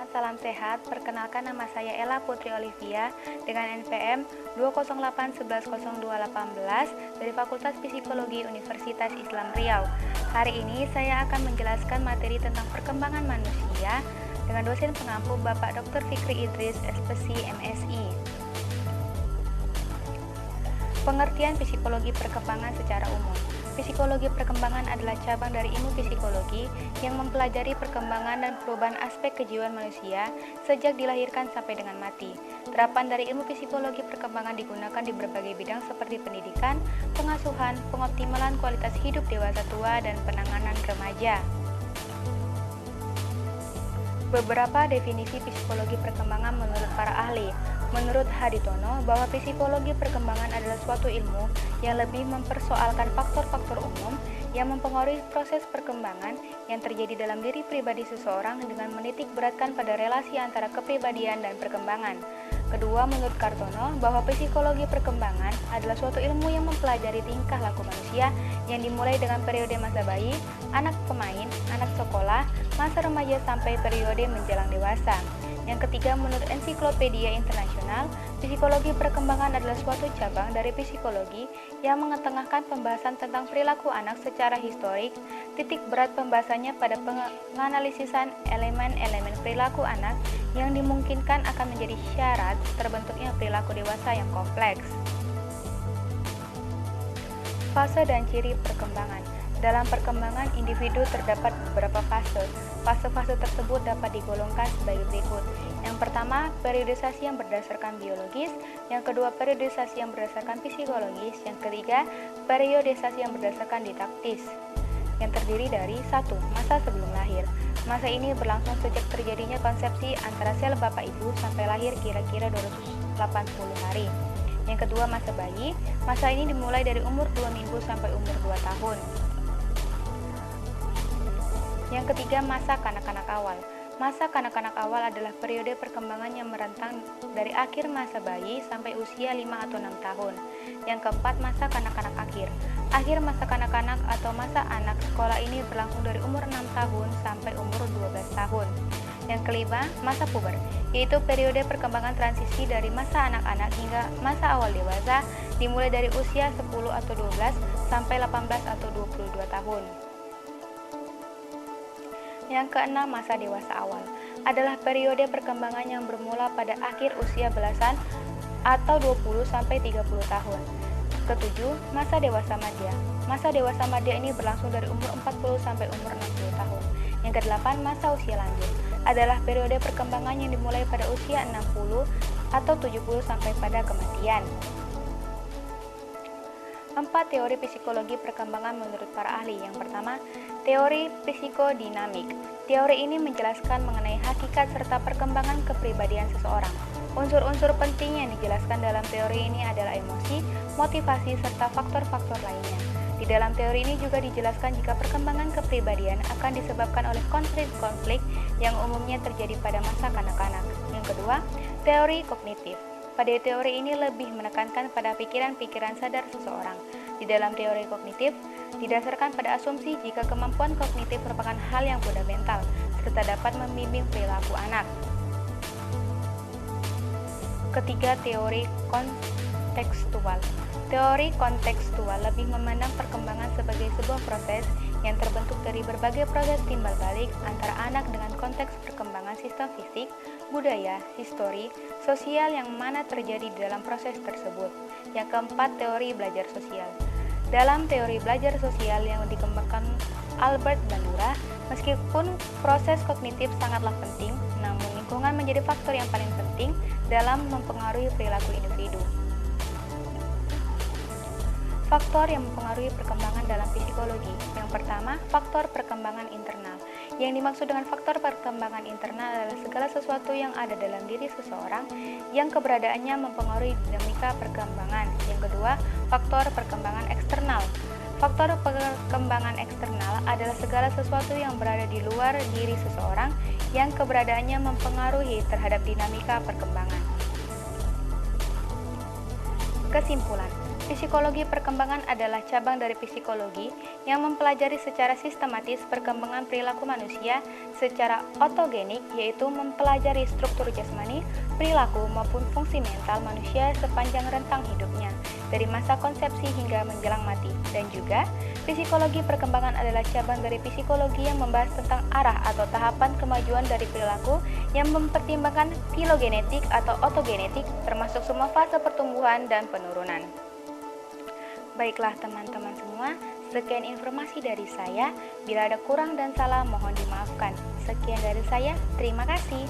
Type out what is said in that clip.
salam sehat. Perkenalkan, nama saya Ella Putri Olivia dengan NPM 208110218 dari Fakultas Psikologi Universitas Islam Riau. Hari ini saya akan menjelaskan materi tentang perkembangan manusia dengan dosen pengampu Bapak Dr. Fikri Idris, SPSI, MSI. Pengertian psikologi perkembangan secara umum. Psikologi perkembangan adalah cabang dari ilmu psikologi yang mempelajari perkembangan dan perubahan aspek kejiwaan manusia sejak dilahirkan sampai dengan mati. Terapan dari ilmu psikologi perkembangan digunakan di berbagai bidang seperti pendidikan, pengasuhan, pengoptimalan kualitas hidup dewasa tua, dan penanganan remaja. Beberapa definisi psikologi perkembangan menurut para ahli. Menurut Haditono, bahwa psikologi perkembangan adalah suatu ilmu yang lebih mempersoalkan faktor-faktor umum yang mempengaruhi proses perkembangan yang terjadi dalam diri pribadi seseorang dengan menitik beratkan pada relasi antara kepribadian dan perkembangan. Kedua, menurut Kartono, bahwa psikologi perkembangan adalah suatu ilmu yang mempelajari tingkah laku manusia yang dimulai dengan periode masa bayi, anak pemain, anak sekolah, masa remaja sampai periode menjelang dewasa. Yang ketiga, menurut Ensiklopedia Internasional, psikologi perkembangan adalah suatu cabang dari psikologi yang mengetengahkan pembahasan tentang perilaku anak secara historik. Titik berat pembahasannya pada penganalisisan elemen-elemen perilaku anak yang dimungkinkan akan menjadi syarat terbentuknya perilaku dewasa yang kompleks. Fase dan ciri perkembangan. Dalam perkembangan individu terdapat beberapa fase. Fase-fase tersebut dapat digolongkan sebagai berikut. Yang pertama, periodisasi yang berdasarkan biologis. Yang kedua, periodisasi yang berdasarkan psikologis. Yang ketiga, periodisasi yang berdasarkan didaktis. Yang terdiri dari 1. Masa sebelum lahir. Masa ini berlangsung sejak terjadinya konsepsi antara sel bapak ibu sampai lahir kira-kira 280 hari. Yang kedua, masa bayi. Masa ini dimulai dari umur 2 minggu sampai umur 2 tahun. Yang ketiga, masa kanak-kanak awal. Masa kanak-kanak awal adalah periode perkembangan yang merentang dari akhir masa bayi sampai usia 5 atau 6 tahun. Yang keempat, masa kanak-kanak akhir. Akhir masa kanak-kanak atau masa anak sekolah ini berlangsung dari umur 6 tahun sampai umur 12 tahun. Yang kelima, masa puber, yaitu periode perkembangan transisi dari masa anak-anak hingga masa awal dewasa, dimulai dari usia 10 atau 12 sampai 18 atau 22 tahun. Yang keenam, masa dewasa awal adalah periode perkembangan yang bermula pada akhir usia belasan atau 20 sampai 30 tahun. Ketujuh, masa dewasa madya. Masa dewasa madya ini berlangsung dari umur 40 sampai umur 60 tahun. Yang kedelapan, masa usia lanjut adalah periode perkembangan yang dimulai pada usia 60 atau 70 sampai pada kematian. 4. Teori psikologi perkembangan menurut para ahli. Yang pertama, teori psikodinamik. Teori ini menjelaskan mengenai hakikat serta perkembangan kepribadian seseorang. Unsur-unsur penting yang dijelaskan dalam teori ini adalah emosi, motivasi, serta faktor-faktor lainnya. Di dalam teori ini juga dijelaskan jika perkembangan kepribadian akan disebabkan oleh konflik-konflik yang umumnya terjadi pada masa kanak-kanak. Yang kedua, teori kognitif. Pada teori ini lebih menekankan pada pikiran-pikiran sadar seseorang. Di dalam teori kognitif, didasarkan pada asumsi jika kemampuan kognitif merupakan hal yang fundamental, serta dapat membimbing perilaku anak. Ketiga, teori kontekstual. Teori kontekstual lebih memandang perkembangan sebagai sebuah proses yang terbentuk dari berbagai proses timbal balik antara anak dengan konteks perkembangan sistem fisik, budaya, histori, sosial yang mana terjadi di dalam proses tersebut. Yang keempat, teori belajar sosial. Dalam teori belajar sosial yang dikembangkan Albert Bandura, meskipun proses kognitif sangatlah penting, namun lingkungan menjadi faktor yang paling penting dalam mempengaruhi perilaku individu. Faktor yang mempengaruhi perkembangan dalam psikologi. Yang pertama, faktor perkembangan internal. Yang dimaksud dengan faktor perkembangan internal adalah segala sesuatu yang ada dalam diri seseorang yang keberadaannya mempengaruhi dinamika perkembangan. Yang kedua, faktor perkembangan eksternal. Faktor perkembangan eksternal adalah segala sesuatu yang berada di luar diri seseorang yang keberadaannya mempengaruhi terhadap dinamika perkembangan. Kesimpulan, Psikologi perkembangan adalah cabang dari psikologi yang mempelajari secara sistematis perkembangan perilaku manusia secara otogenik, yaitu mempelajari struktur jasmani, perilaku maupun fungsi mental manusia sepanjang rentang hidupnya, dari masa konsepsi hingga menjelang mati. Dan juga, psikologi perkembangan adalah cabang dari psikologi yang membahas tentang arah atau tahapan kemajuan dari perilaku yang mempertimbangkan filogenetik atau otogenetik, termasuk semua fase pertumbuhan dan penurunan. Baiklah teman-teman semua, sekian informasi dari saya. Bila ada kurang dan salah, mohon dimaafkan. Sekian dari saya, terima kasih.